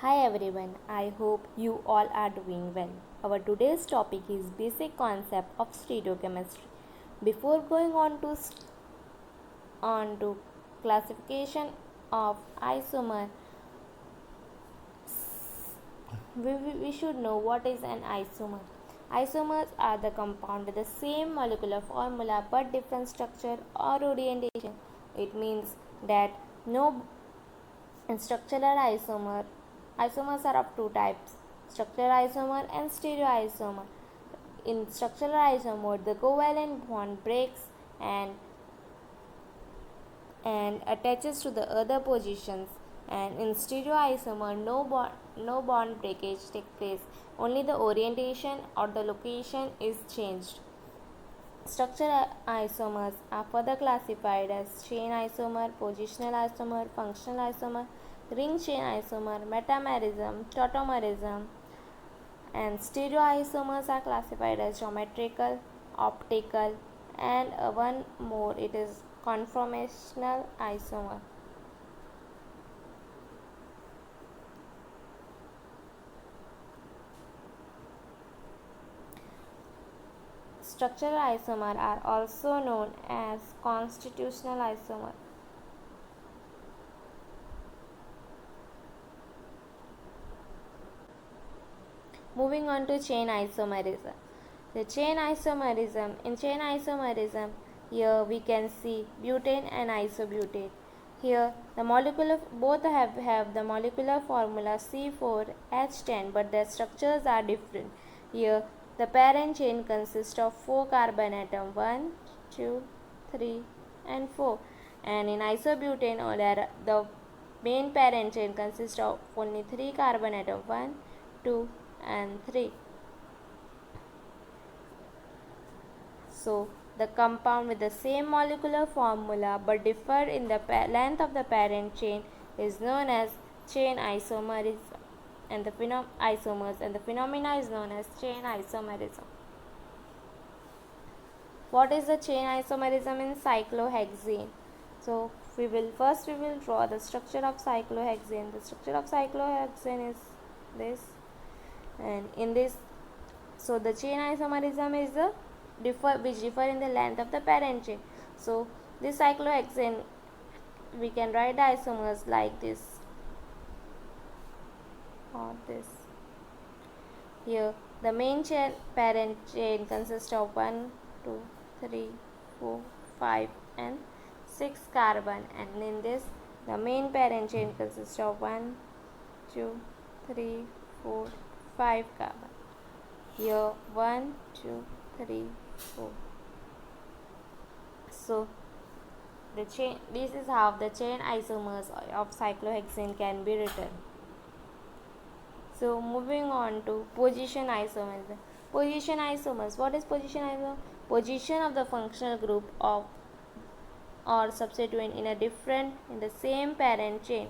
Hi everyone, I hope you all are doing well. Our today's topic is basic concept of stereochemistry. Before going on to classification of isomer, we should know what is an isomer. Isomers are the compound with the same molecular formula but different structure or orientation. It means that no in structural isomers are of two types: structural isomer and stereoisomer. In structural isomer, the covalent bond breaks and attaches to the other positions, and in stereoisomer, no bond breakage takes place. Only the orientation or the location is changed. Structural isomers are further classified as chain isomer, positional isomer, functional isomer, ring chain isomer, metamerism, tautomerism, and stereoisomers are classified as geometrical, optical, and one more, it is conformational isomer. Structural isomer are also known as constitutional isomer. Moving on to chain isomerism. In chain isomerism, here we can see butane and isobutane. Here the molecular both have the molecular formula C4H10, but their structures are different. Here the parent chain consists of 4 carbon atoms, 1, 2, 3 and 4, and in isobutane the main parent chain consists of only 3 carbon atoms, 1, 2 and 3. So the compound with the same molecular formula but differ in the length of the parent chain is known as chain isomerism, and the isomers, and the phenomena is known as chain isomerism. What is the chain isomerism in cyclohexane? So we will draw the structure of cyclohexane. The structure of cyclohexane is this, and in this, so the chain isomerism is the which differ in the length of the parent chain. So this cyclohexane, we can write the isomers like this or this. Here the main parent chain consists of 1, 2, 3, 4, 5 and 6 carbon, and in this the main parent chain consists of 1, 2, 3, 4, 5 carbon. Here 1, 2, 3, 4. So this is how the chain isomers of cyclohexane can be written. So moving on to position isomers. Position isomers. What is position isomer? Position of the functional group of or substituent in the same parent chain.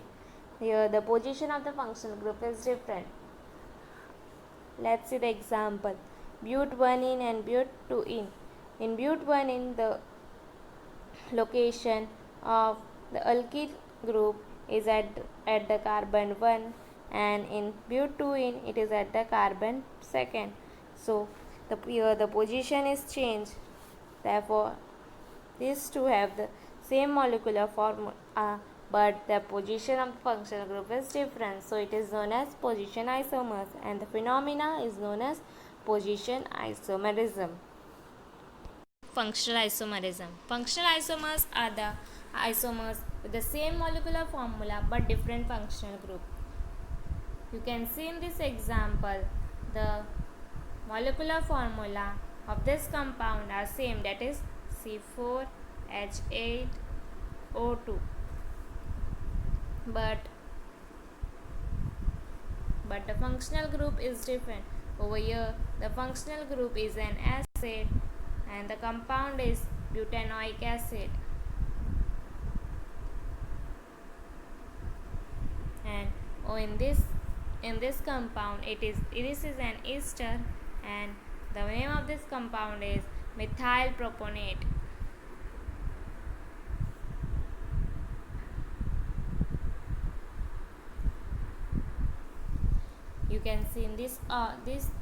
Here the position of the functional group is different. Let's see the example. But1 and but2. In but1, the location of the alkyl group is at the carbon 1, and in but2 it is at the carbon 2. So the position is changed. Therefore these two have the same molecular formula, but the position of the functional group is different. So it is known as position isomers, and the phenomena is known as position isomerism. Functional isomerism. Functional isomers are the isomers with the same molecular formula but different functional group. You can see in this example the molecular formula of this compound are same, that is C4H8O2, but the functional group is different. Over here the functional group is an acid and the compound is butanoic acid, and in this compound this is an ester, and the name of this compound is methyl propionate. can see in this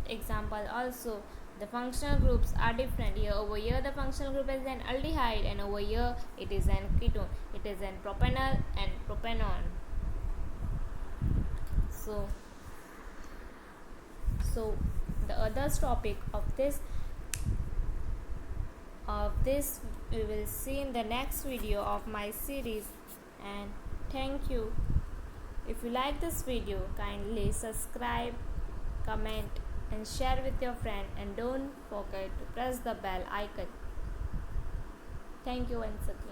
example also, the functional groups are different. Here over here the functional group is an aldehyde, and over here it is an ketone. It is an propanol and propanone. So the other topic of this we will see in the next video of my series. And thank you. If you like this video, kindly subscribe, comment and share with your friend, and don't forget to press the bell icon. Thank you once again.